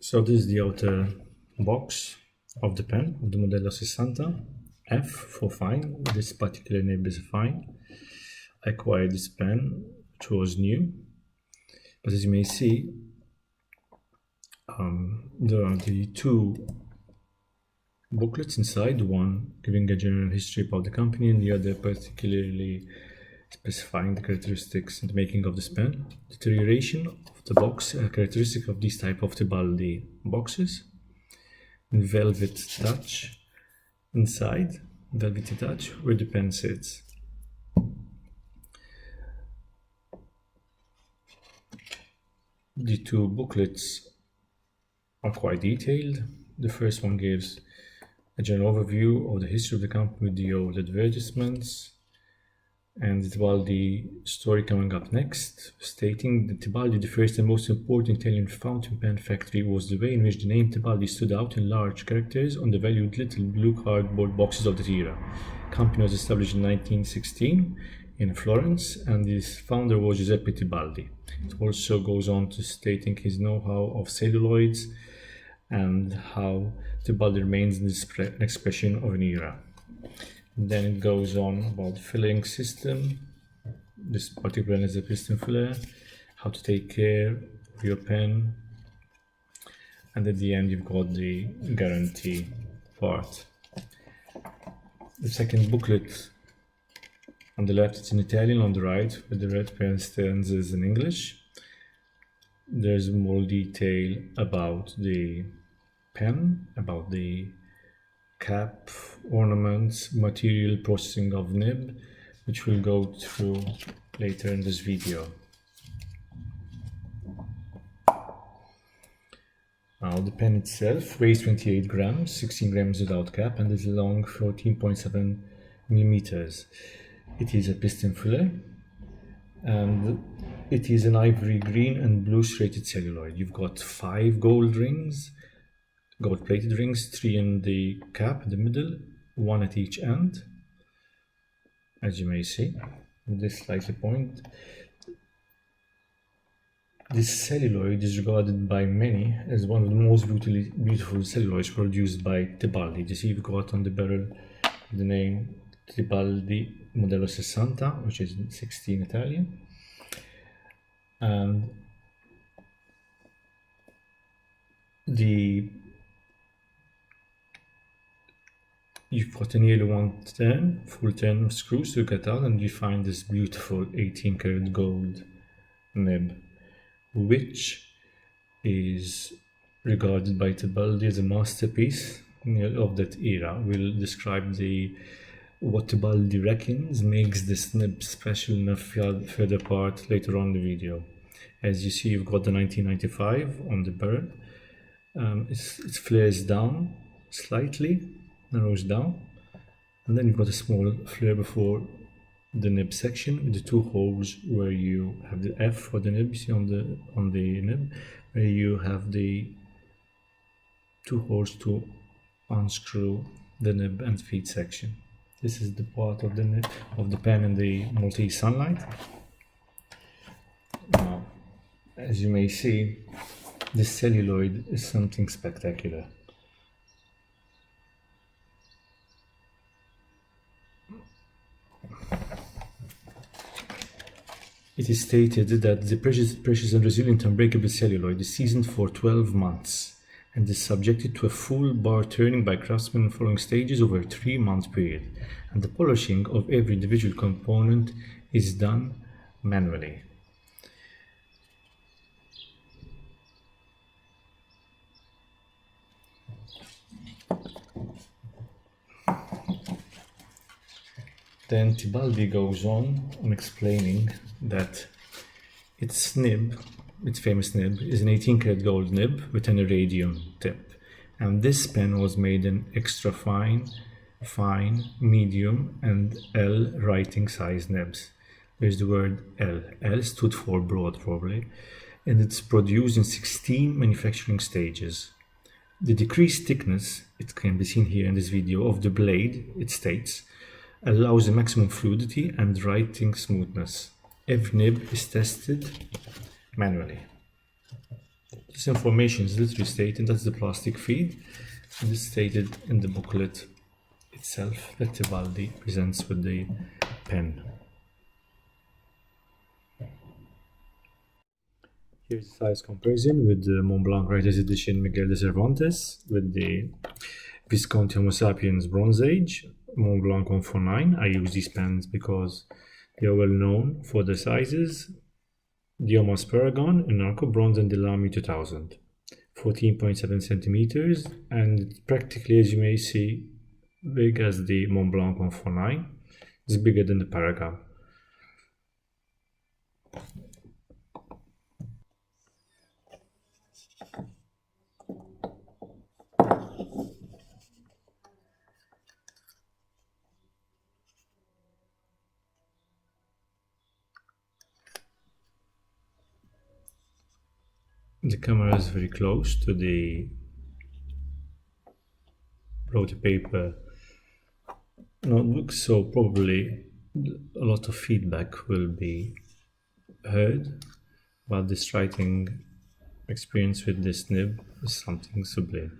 So this is the outer box of the pen of the Modello 60. F for fine. This particular nib is fine. I acquired this pen, which was new, but as you may see, there are the two booklets inside, one giving a general history about the company and the other particularly specifying the characteristics and the making of this pen. Deterioration of the box, a characteristic of these type of Tibaldi boxes. And velvet touch inside, velvety touch where the pen sits. The two booklets are quite detailed. The first one gives a general overview of the history of the company with the old advertisements, and Tibaldi story coming up next, stating that Tibaldi, the first and most important Italian fountain pen factory, was the way in which the name Tibaldi stood out in large characters on the valued little blue cardboard boxes of the era. The company was established in 1916 in Florence, and its founder was Giuseppe Tibaldi. It also goes on to stating his know-how of celluloids and how Tibaldi remains an expression of an era. Then it goes on about the filling system. This particular pen is a piston filler, how to take care of your pen, and at the end you've got the guarantee part. The second booklet on the left it's in Italian, on the right where the red pen stands is in English. There's more detail about the pen, about the cap, ornaments, material, processing of nib, which we'll go through later in this video. Now the pen itself weighs 28 grams, 16 grams without cap, and is long 14.7 millimeters. It is a piston filler, and it is an ivory green and blue serrated celluloid. You've got 5 gold rings, gold plated rings, 3 in the cap in the middle, 1 at each end, as you may see. This slightly point. This celluloid is regarded by many as one of the most beautiful celluloids produced by Tibaldi. You see, you've got on the barrel the name Tibaldi Modello 60, which is 16 Italian, and you've got a nearly 110 full 10 of screws to get out, and you find this beautiful 18 karat gold nib, which is regarded by Tibaldi as a masterpiece of that era. We'll describe what Tibaldi reckons makes this nib special in a further part later on in the video. As you see, you've got the 1995 on the barrel. It flares down slightly, narrows down, and then you've got a small flare before the nib section with the 2 holes where you have the F for the nib. You see on the nib where you have the 2 holes to unscrew the nib and feed section. This is the part of the nib of the pen in the Maltese sunlight. Now, as you may see, this celluloid is something spectacular. It is stated that the precious and resilient unbreakable celluloid is seasoned for 12 months and is subjected to a full bar turning by craftsmen in following stages over a 3-month period, and the polishing of every individual component is done manually. Then Tibaldi goes on explaining that its nib, its famous nib, is an 18 karat gold nib with an iridium tip, and this pen was made in extra fine, medium, and L writing size nibs. There's the word L. L stood for broad probably, and it's produced in 16 manufacturing stages. The decreased thickness, it can be seen here in this video, of the blade, it states, allows a maximum fluidity and writing smoothness. Every nib is tested manually. This information is literally stated, that's the plastic feed. It is stated in the booklet itself that Tibaldi presents with the pen. Here's the size comparison with the Mont Blanc Writer's Edition Miguel de Cervantes with the Visconti Homo Sapiens Bronze Age Mont Blanc 149. I use these pens because they are well known for their sizes. Diomas Paragon in Narco Bronze and Delamy 2000, 14.7 centimeters, and practically, as you may see, big as the Mont Blanc 149. It's bigger than the Paragon. The camera is very close to the bloated paper notebook, so probably a lot of feedback will be heard, but this writing experience with this nib is something sublime.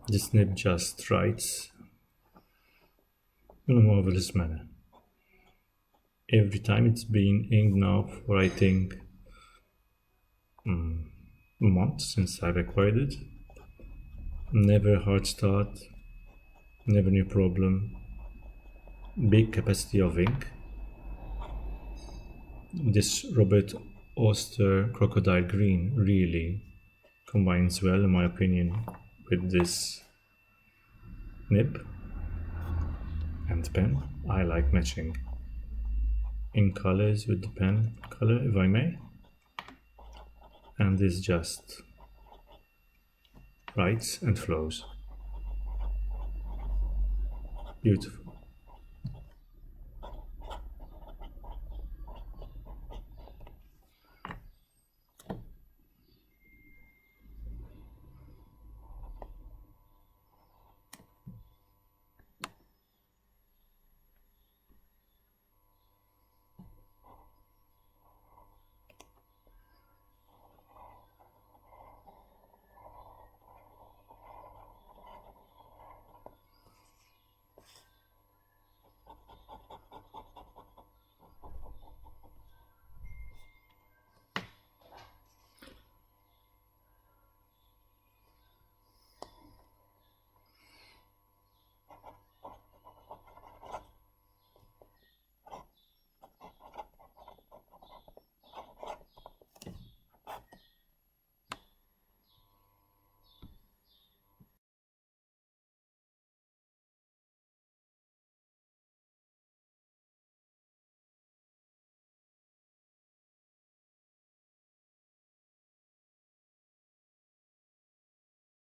This nib just writes in a marvelous manner. Every time it's been inked now for I think a month since I've acquired it. Never hard start, never new problem, big capacity of ink. This Robert Oster Crocodile Green really combines well, in my opinion, with this nib and pen. I like matching ink colors with the pen color, if I may, and this just writes and flows. Beautiful.